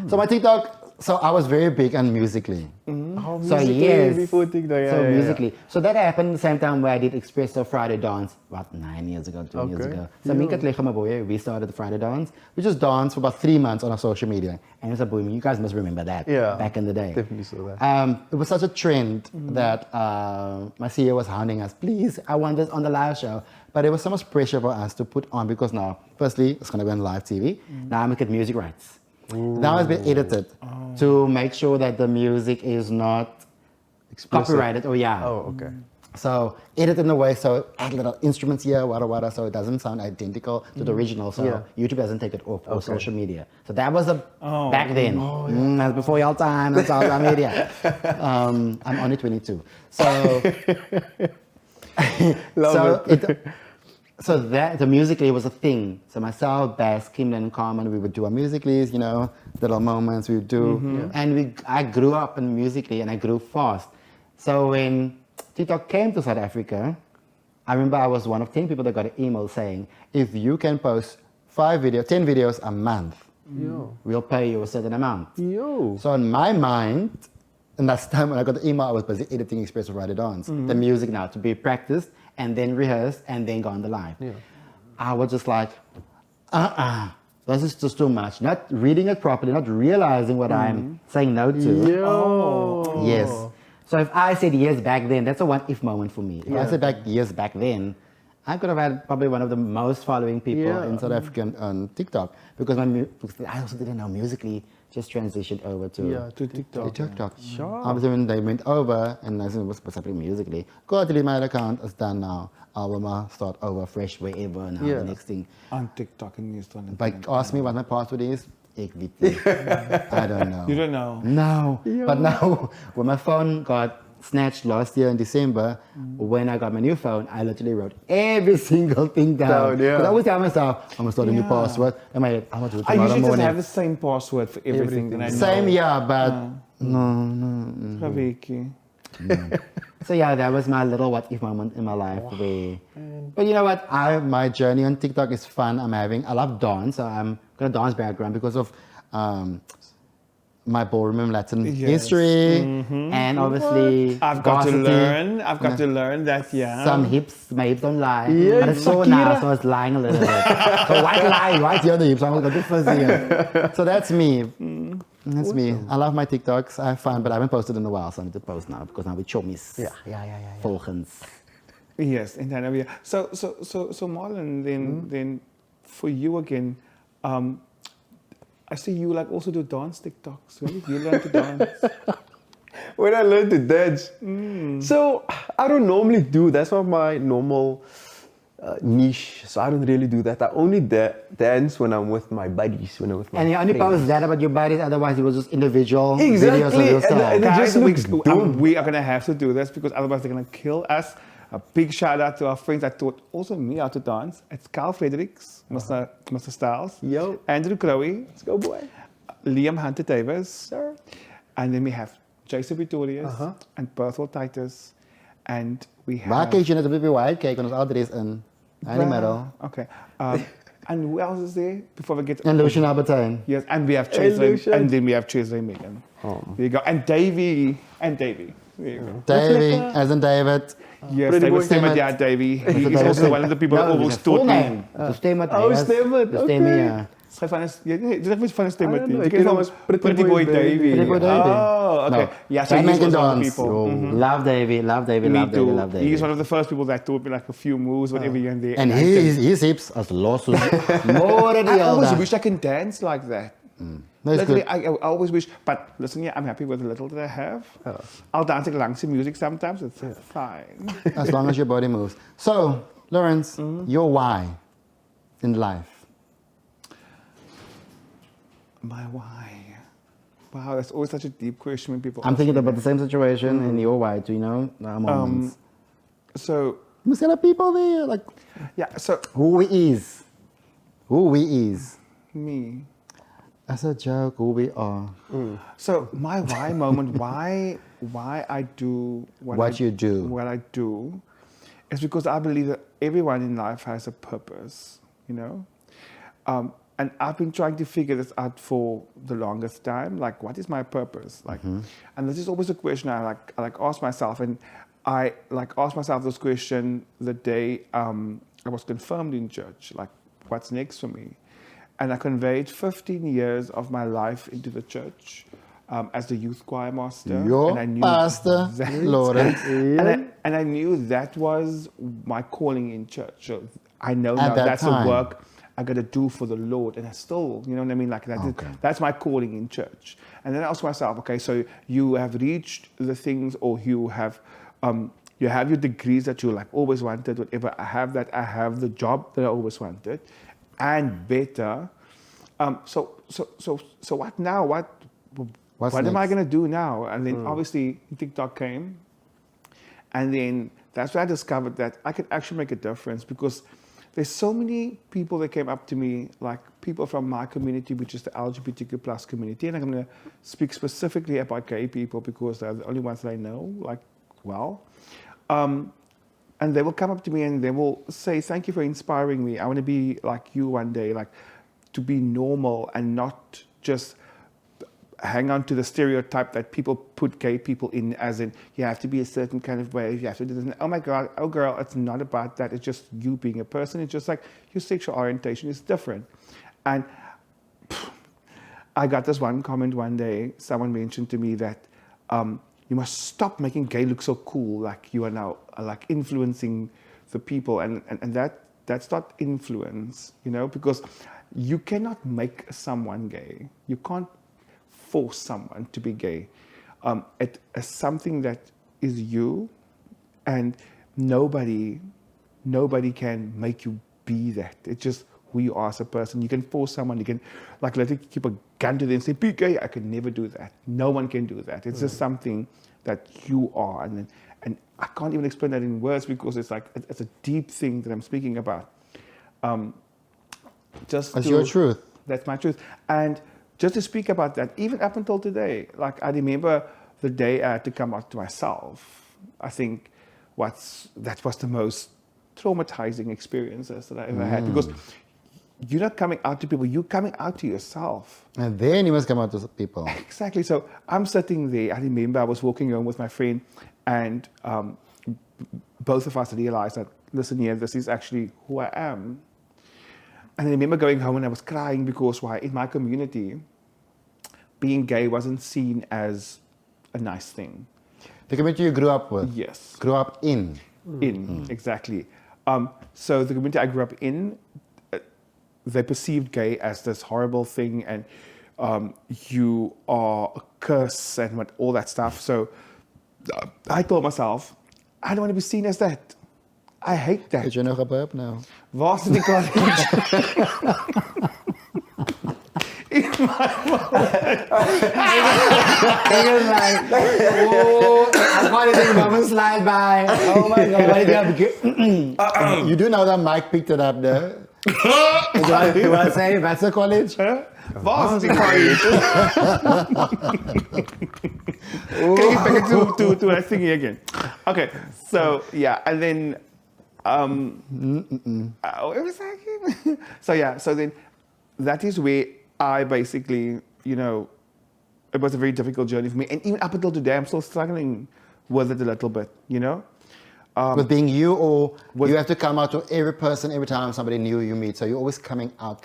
So my TikTok, so I was very big on Musically. Oh, So Musically yes, before TikTok. so Musically. So that happened the same time where I did Espresso Friday Dance, about 9 years ago, 10 years Okay. ago. So me and Katlego, my boy, we started the Friday Dance. We just danced for about 3 months on our social media. And it was a boom. You guys must remember that back in the day. Definitely saw that. It was such a trend that my CEO was hounding us, please, I want this on the live show. But there was so much pressure for us to put on because now, firstly, it's going to be on live TV. Now I'm going to get music rights. Now it's been edited to make sure that the music is not copyrighted. Oh, okay. So edit in a way so add little instruments here, wada, so it doesn't sound identical to the original. So YouTube doesn't take it off or social media. So that was back then. That's before y'all time. That's all media. I'm only 22. So So that the Musically was a thing. So myself, Bass, Kimlan, and Carmen, we would do our Musicallys, you know, little moments we would do. And I grew up in Musically and I grew fast. So when TikTok came to South Africa, I remember I was one of 10 people that got an email saying, if you can post 10 videos a month, we'll pay you a certain amount. So in my mind, and that's the time when I got the email, I was busy editing Espresso Friday Dance, the music now to be practiced and then rehearsed and then go on the live. I was just like, this is just too much. Not reading it properly, not realizing what I'm saying no to. Yes. So if I said yes back then, that's a what-if moment for me. If I said yes back then, I could have had probably one of the most following people in South Africa on TikTok because I also didn't know Musically just transitioned over to TikTok. Sure. Obviously, when they went over, and I said, what's happening Musically? Go to my account, it's done now. I'll start over fresh wherever now, the next thing. On TikTok and Instagram. But ask me what my password is, I don't know. You don't know? No. But now, when my phone got snatched last year in December, when I got my new phone, I literally wrote every single thing down. Because I always tell myself, I'm going to start a new password. I'm going to do it I tomorrow usually just morning. have the same password for everything. And I know. Same, but no. Praviki. So that was my little what-if moment in my life. But you know what? My journey on TikTok is fun. I love dance. So I'm got a dance background because of my ballroom and Latin history, and obviously I've got to varsity. learn that, Some my hips don't lie. But it's sore now, so it's lying a little bit. So white lie, right here on the hips. I'm going to do first here. So that's me. That's me. I love my TikToks. I have fun, but I haven't posted in a while, so I need to post now because now we chommies. Volgens. Yes, and then so Marlon, then for you again, I see you like also do dance TikToks. When did you learn to dance? When I learned to dance. So I don't normally do, that's not my normal niche. So I don't really do that. I only dance when I'm with my buddies, when I'm with my And you only friends. post that about your bodies, otherwise it was just individual Exactly, videos of yourself. and it Guys, just looks dumb. we are gonna have to do this because otherwise they're gonna kill us. A big shout out to our friends that taught also me how to dance. It's Carl Fredericks, Mr. Styles, Yo. Andrew Crowe, Let's go, boy. Liam Hunter Davis, Sir. and then we have Jason Pretorius and Berthel Titus, and we have. Waar kijk je net op de wild cake, want ons ouder is een animal. Okay, and who else is there before we get? En Lucian Albertine. Yes, and we have Hey, Chase Lucian. and then we have Chase and Megan. There you go, and Davey. There you go. Davey, as in David. Yes, Pretty David boy. Stemmet, yeah, Davey. He is David also one of the people that always taught me. De Stemmet. Oh, Stemmet, De Stemmet, okay. ja. Schrijf van een, dit is van een stem I met don't die. know, Je ik ken kent hem hem als Pretty Boy Davey. Pretty Boy Davey. Oh, okay. No. Yeah, so That he man was can one of the dance. people. Love Davey, love Davey, Me love Davey, too. love Davey. He's one of the first people that taught me like a few moves, whatever here and there. And I can- his hips as los more than I the always other. wish I can dance like that. No, it's Literally, good. I always wish, but listen, yeah, I'm happy with the little that I have. I'll dance langs the music sometimes, it's fine. As long as your body moves. So, Lawrence, your why in life? My why? Wow, that's always such a deep question when people I'm ask thinking me about the same situation in your why, too, you know? Moments. that. So, You see the people there, like, yeah, so who we is. Who we is. me. As a joke, who we are. So my why moment, why I do What you do. what I do, is because I believe that everyone in life has a purpose, you know, and I've been trying to figure this out for the longest time. Like, what is my purpose? Like, and this is always a question I ask myself, and I asked myself this question the day I was confirmed in church. Like, what's next for me? And I conveyed 15 years of my life into the church as the youth choir master. Your and I knew pastor, Lawrence. and I knew that was my calling in church. So I know now that that's time. the work I got to do for the Lord. And I still, you know what I mean? Like that's my calling in church. And then I asked myself, okay, so you have reached the things, or you have your degrees that you like always wanted, whatever. I have that. I have the job that I always wanted, and better. So what now? What's What am I next? going to do now? And then obviously TikTok came. And then that's where I discovered that I could actually make a difference, because there's so many people that came up to me, like people from my community, which is the LGBTQ plus community. And I'm going to speak specifically about gay people because they're the only ones that I know, like, well. And they will come up to me and they will say, thank you for inspiring me. I want to be like you one day, like to be normal and not just hang on to the stereotype that people put gay people in, as in you have to be a certain kind of way, you have to do this. Oh my God, oh girl, it's not about that. It's just you being a person. It's just like your sexual orientation is different. And I got this one comment one day. Someone mentioned to me that you must stop making gay look so cool, like you are now like influencing the people, and that's not influence, you know, because you cannot make someone gay. You can't force someone to be gay. It is something that is you, and nobody can make you be that. It's just who you are as a person. You can force someone, you can like literally keep a gun to them and say, be gay. I can never do that. No one can do that. It's just something that you are. And I can't even explain that in words, because it's like, it's a deep thing that I'm speaking about. That's your truth. That's my truth. And just to speak about that, even up until today, like I remember the day I had to come out to myself. I think that was the most traumatizing experiences that I ever had, because you're not coming out to people, you're coming out to yourself. And then you must come out to people. Exactly. So I'm sitting there. I remember I was walking home with my friend, and both of us realized that, listen here, this is actually who I am. And I remember going home and I was crying because in my community, being gay wasn't seen as a nice thing. The community you grew up with? Yes. Grew up in? Exactly. So the community I grew up in, they perceived gay as this horrible thing, and you are a curse and all that stuff. So I told myself, I don't want to be seen as that. I hate that. Is jy nou geburp nou? Waar's die college? I can't even come slide by. Oh my God. You do know that Mike picked it up there. You want to say that's a college? Waar's die college? Can you back it to a thingy again? Okay, so yeah, and then where was I again? So then that is where I basically, it was a very difficult journey for me, and even up until today, I'm still struggling with it a little bit, With being you, or you have to come out to every person every time somebody new you meet. So you're always coming out.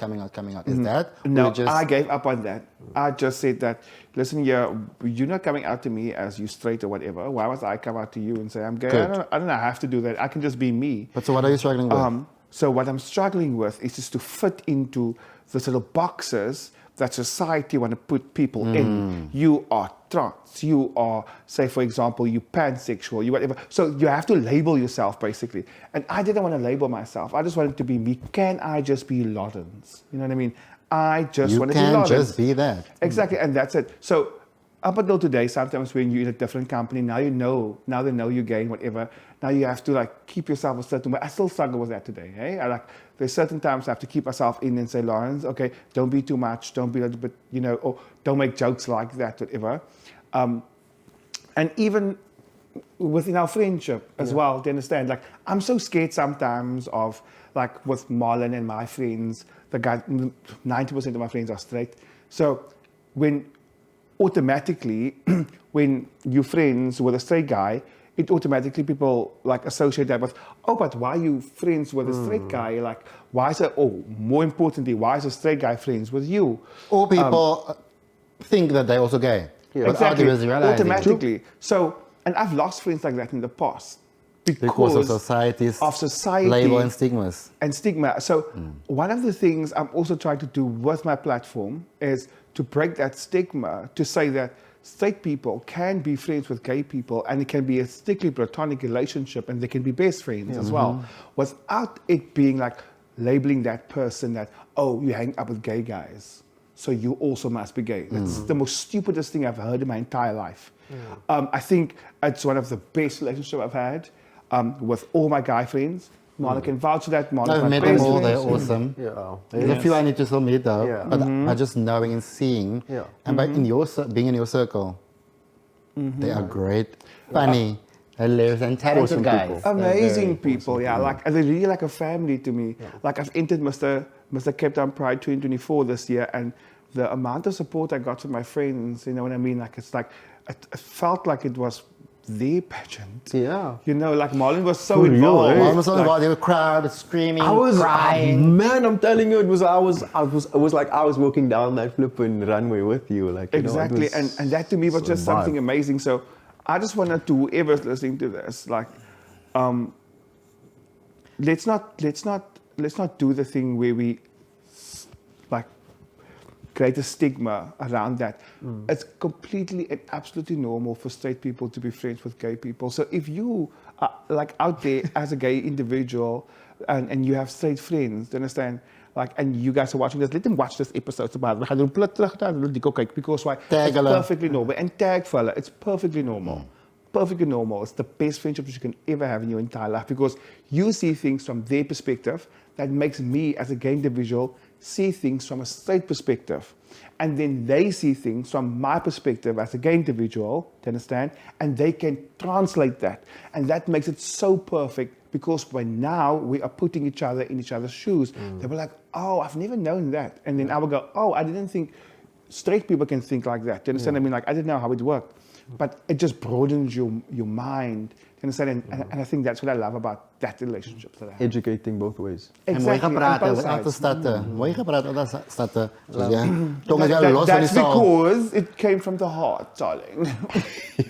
Is that? No, I gave up on that. I just said that, listen, you're not coming out to me as you straight or whatever. Why must I come out to you and say I'm gay? I don't have to do that. I can just be me. But so what are you struggling with? So what I'm struggling with is just to fit into those little boxes that society want to put people in. You are trans, you are, say for example, you pansexual, you whatever. So you have to label yourself basically. And I didn't want to label myself. I just wanted to be me. Can I just be Lawrence? You know what I mean? I just wanted to be Lawrence. You can just be that. Exactly, and that's it. So up until today, sometimes when you're in a different company, now they know you're gay and whatever. Now you have to keep yourself a certain way. I still struggle with that today. Hey, there's certain times I have to keep myself in and say, Lawrence, okay, don't be too much, don't be a little bit, or don't make jokes like that, whatever. And even within our friendship as well, do you understand? I'm so scared sometimes of, with Marlon and my friends, the guy, 90% of my friends are straight. So when automatically, when you're friends with a straight guy, it automatically people associate that with, oh, but why are you friends with a straight guy? Why is it, more importantly, why is a straight guy friends with you? Or people think that they're also gay. Yeah. Exactly, automatically. So, and I've lost friends like that in the past. Because of society, label and stigmas. So one of the things I'm also trying to do with my platform is to break that stigma, to say that straight people can be friends with gay people and it can be a strictly platonic relationship and they can be best friends as well, without it being labeling that person that, oh, you hang up with gay guys, so you also must be gay. That's the most stupidest thing I've heard in my entire life. I think it's one of the best relationships I've had with all my guy friends. Marlon can vouch for that. I've met them all, they're awesome. There's a few I need to still meet though, but by just knowing and seeing, and by being in your circle, they are great, funny, hilarious, and talented guys. People. Amazing people, and they're really like a family to me. I've entered Mr. Cape Town Pride 2024 this year, and the amount of support I got from my friends, you know what I mean? It felt like it was their pageant. Yeah. Marlon was so involved. Marlon was so involved. They were crowd screaming, crying. Man, I'm telling you, it was like I was walking down that flipping runway with you. Exactly, and that to me was just something amazing. So I just wanted to whoever's listening to this, let's not do the thing where we create a stigma around that. It's completely and absolutely normal for straight people to be friends with gay people. So if you are out there as a gay individual and you have straight friends, do you understand? And you guys are watching this, let them watch this episode. Because why? It's perfectly normal. And tag fella, it's perfectly normal. Perfectly normal. It's the best friendship that you can ever have in your entire life because you see things from their perspective that makes me as a gay individual see things from a straight perspective. And then they see things from my perspective as a gay individual, do you understand? And they can translate that. And that makes it so perfect because by now we are putting each other in each other's shoes. They were like, oh, I've never known that. And then I would go, oh, I didn't think straight people can think like that. Do you understand? I mean, I didn't know how it worked. But it just broadens your mind. Do you understand? And I think that's what I love about that relationship that I have. Educating both ways. Exactly. That's because it came from the heart, darling.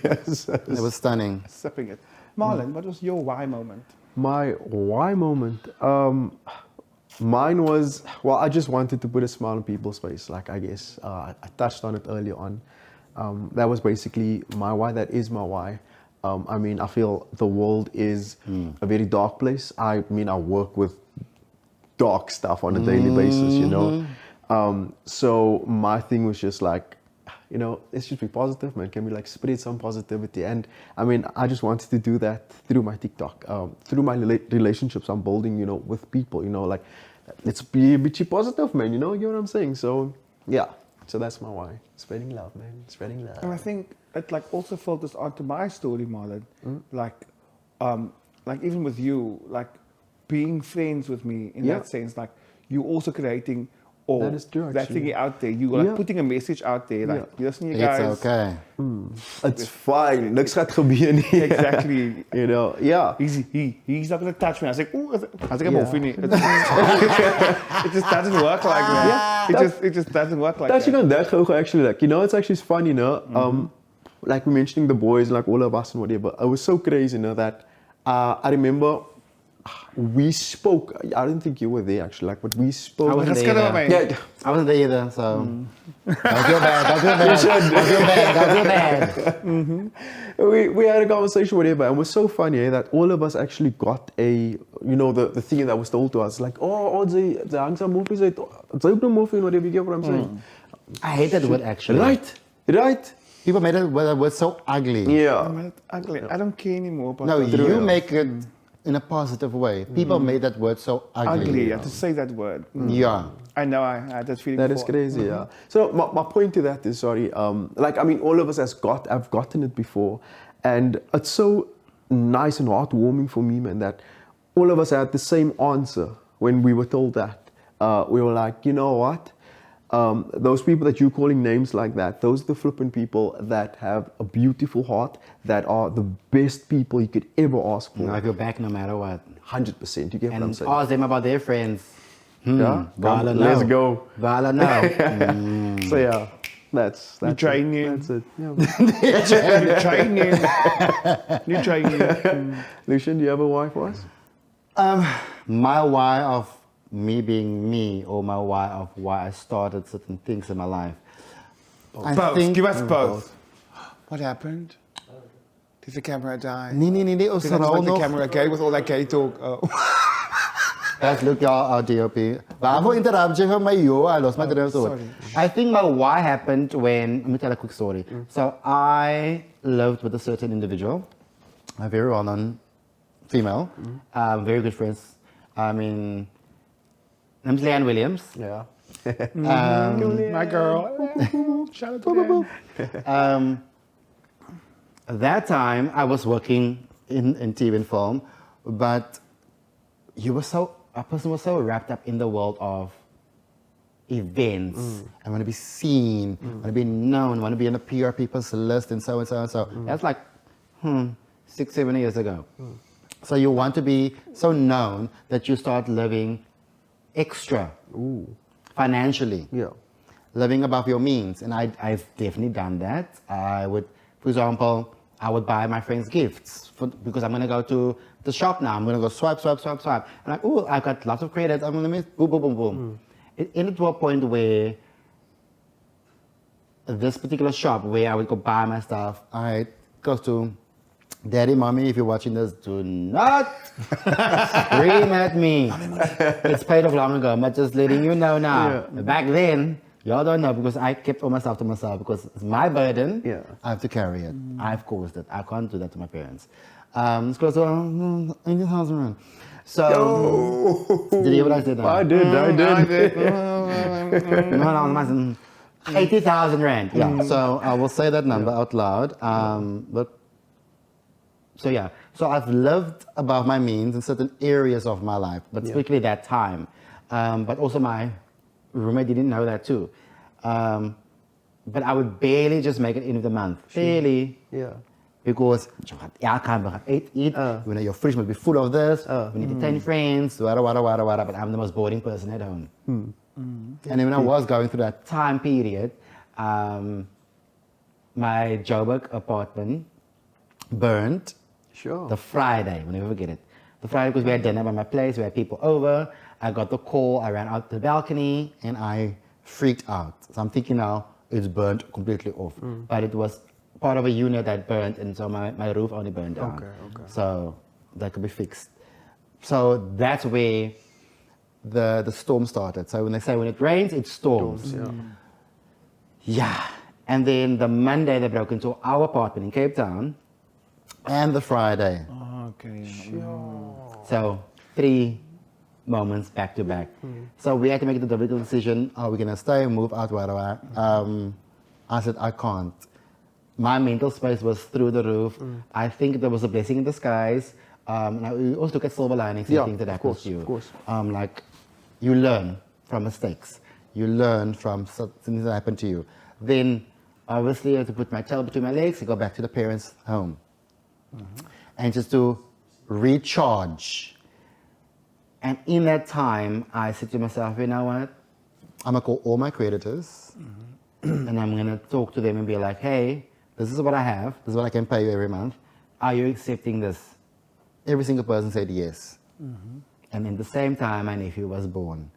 Yes. It was stunning. Sipping it. Marlon, what was your why moment? My why moment? Mine was, well, I just wanted to put a smile on people's face. Like, I guess I touched on it earlier on. That was basically my why. That is my why. I mean, I feel the world is a very dark place. I mean, I work with dark stuff on a daily basis, you know. So my thing was just like, you know, let's just be positive, man. Can we like spread some positivity? And I mean, I just wanted to do that through my TikTok, through my relationships I'm building, you know, with people, you know, like, let's be a bit positive, man, you know what I'm saying? So, yeah, so that's my why. Spreading love, man, spreading love. And I think it like also filters onto my story, Marlon. Like even with you, like being friends with me in that sense, like you also creating that is true, that actually. thing out there. You like putting a message out there, like listen, you guys. It's okay. It's fine. Niks gaat gebeuren nie. Exactly. You know, yeah. He's not gonna touch me. I was like, ooh, I was like, I'm off, it just doesn't work like that. It just doesn't work like that. Touching on that, actually, like, you know, it's actually fun, you know. Like we're mentioning the boys, like all of us and whatever. It was so crazy, you know, that I remember we spoke. I don't think you were there actually. Like, but we spoke. I wasn't there either. Yeah, I wasn't there either, so don't feel bad. Don't feel bad. Don't feel bad. Don't feel bad. we had a conversation, whatever, and it was so funny that all of us actually got a, you know, the thing that was told to us, like, oh, the Angsa movies, the movie, whatever. You get what I'm saying? I hate that word actually. Right. People made that word so ugly. Yeah. Ugly. I don't care anymore about No, that. you make it in a positive way. People made that word so ugly. Ugly. To say that word. Yeah. I know. I had that feeling. That is crazy, yeah. So my point to that is, like, I mean, all of us have gotten it before, and it's so nice and heartwarming for me, man, that all of us had the same answer when we were told that. We were like, you know what? Those people that you're calling names like that, those are the flippant people that have a beautiful heart, that are the best people you could ever ask for. I go back no matter what. 100%. You get what I'm And saying? ask them about their friends. Yeah? Vala no. Let's go. Vala no. So yeah, that's You training. That's it. Yeah. You training. Lucian, do you have a why for us? My why of me being me, or my why of why I started certain things in my life. Both. Give us both. What happened? Did the camera die? Nee, Did I just make the camera gay with all that gay talk? Oh. Guys, look, y'all, our DOP. Waarvoor interrupt je mij, joh? I lost my train of thought. Sorry. I think my why happened when, let me tell a quick story. So I lived with a certain individual, a very well-known female, very good friends. I mean, name's Leanne Williams. Yeah. My girl. Shout out to them. At that time, I was working in TV and film, but a person was so wrapped up in the world of events. I want to be seen, I want to be known, I want to be on the PR people's list, and so and so and so. That's like 6-7 years ago. So you want to be so known that you start living extra financially. Yeah. Living above your means. And I've definitely done that. I would, for example, I would buy my friends gifts because I'm going to go to the shop now. I'm going to go swipe. And like, oh, I've got lots of credits. I'm going to miss, boom. It ended to a point where this particular shop where I would go buy my stuff, I goes to, Daddy, Mommy, if you're watching this, do not scream at me. It's paid off long ago. I'm just letting you know now. Back then, y'all don't know because I kept all my stuff to myself because it's my burden. Yeah. I have to carry it. I've caused it. I can't do that to my parents. It's close to 80,000 rand. So, did you hear what I said now? I did. No, 80,000 rand. Yeah. So I will say that number out loud. So I've lived above my means in certain areas of my life, but strictly that time. But also my roommate didn't know that too. But I would barely just make it end of the month. Barely. Yeah. Because your fridge must be full of this. We need to 10 friends, but I'm the most boring person at home. And then when I was going through that time period, my Joburg apartment burned. Sure. The Friday, we'll never forget it. The Friday, because we had dinner by my place, we had people over. I got the call, I ran out to the balcony, and I freaked out. So I'm thinking now, it's burnt completely off. But it was part of a unit that burnt, and so my roof only burned down. Okay. So that could be fixed. So that's where the storm started. So when they say when it rains, it storms. Yeah. And then the Monday they broke into our apartment in Cape Town, and the Friday. Okay. So 3 moments back to back. So we had to make the difficult decision: are we gonna stay, move out, whatever? I said I can't. My mental space was through the roof. I think there was a blessing in disguise. And we also look at silver linings and things that happen to you. Of course. Like you learn from mistakes. You learn from things that happen to you. Then obviously I had to put my tail between my legs and go back to the parents' home. And just to recharge. And in that time, I said to myself, you know what? I'm going to call all my creditors and I'm going to talk to them and be like, hey, this is what I have. This is what I can pay you every month. Are you accepting this? Every single person said yes. And in the same time, my nephew was born.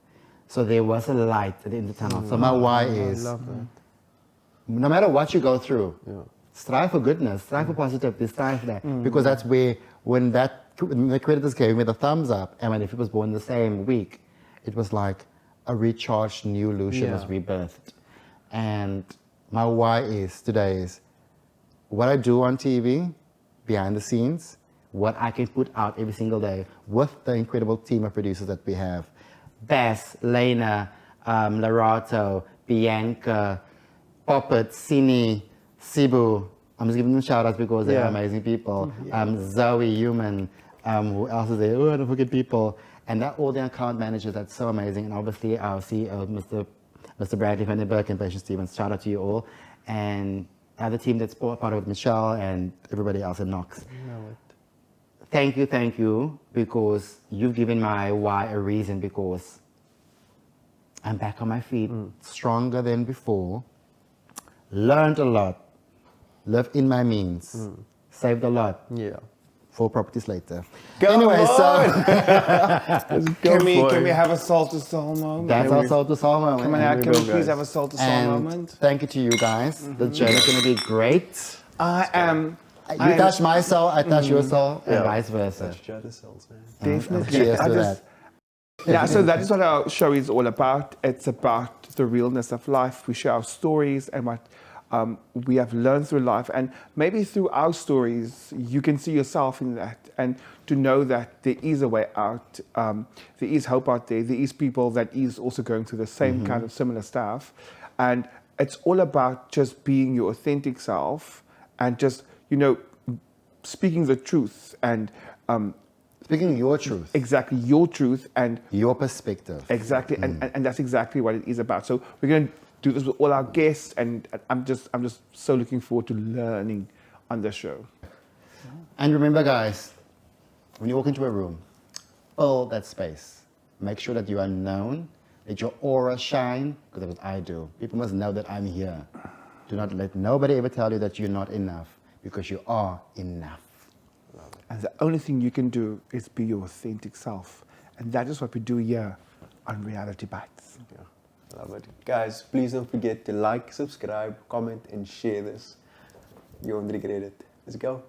So there was a light at the end of the tunnel. So my why is, I love that. no matter what you go through, strive for goodness, strive for positivity, strive for that. Because that's where, when the creditors gave me the thumbs up, and when nephew was born the same week, it was like a recharged new Lucian was rebirthed. And my why is today is what I do on TV, behind the scenes, what I can put out every single day with the incredible team of producers that we have. Bess, Lena, Larato, Bianca, Poppet, Sini, Sibu. I'm just giving them shout outs because they're amazing people. Zoe, Human, who else is there? Oh, I don't forget people. And that all the account managers, that's so amazing. And obviously our CEO, Mr. Bradley van den Berg and Patience Stevens, shout out to you all. And the team that's part of it, Michelle and everybody else in Knox. Thank you, because you've given my why a reason, because I'm back on my feet, stronger than before, learned a lot, lived in my means, saved a lot. 4 properties later. Anyway, so Can we have a soul to soul moment? that's our soul to soul moment. Come on out, can we please have a soul to soul And moment? thank you to you guys. The journey's going to be great. You touch my soul, I touch your soul, and vice versa. Touch each other's souls, man. Definitely. Cheers I to just- that. Yeah, so that is what our show is all about. It's about the realness of life. We share our stories and what we have learned through life. And maybe through our stories, you can see yourself in that. And to know that there is a way out, there is hope out there, there is people that is also going through the same kind of similar stuff. And it's all about just being your authentic self and just, speaking the truth and Speaking your truth, exactly your truth and your perspective. exactly and that's exactly what it is about. So we're going to do this with all our guests, and I'm just so looking forward to learning on this show. And remember, guys, when you walk into a room, fill that space. Make sure that you are known, let your aura shine, because that's what I do. People must know that I'm here. Do not let nobody ever tell you that you're not enough, because you are enough. And the only thing you can do is be your authentic self. And that is what we do here on Reality Bites. Love it. Guys, please don't forget to like, subscribe, comment, and share this. You won't regret it. Let's go.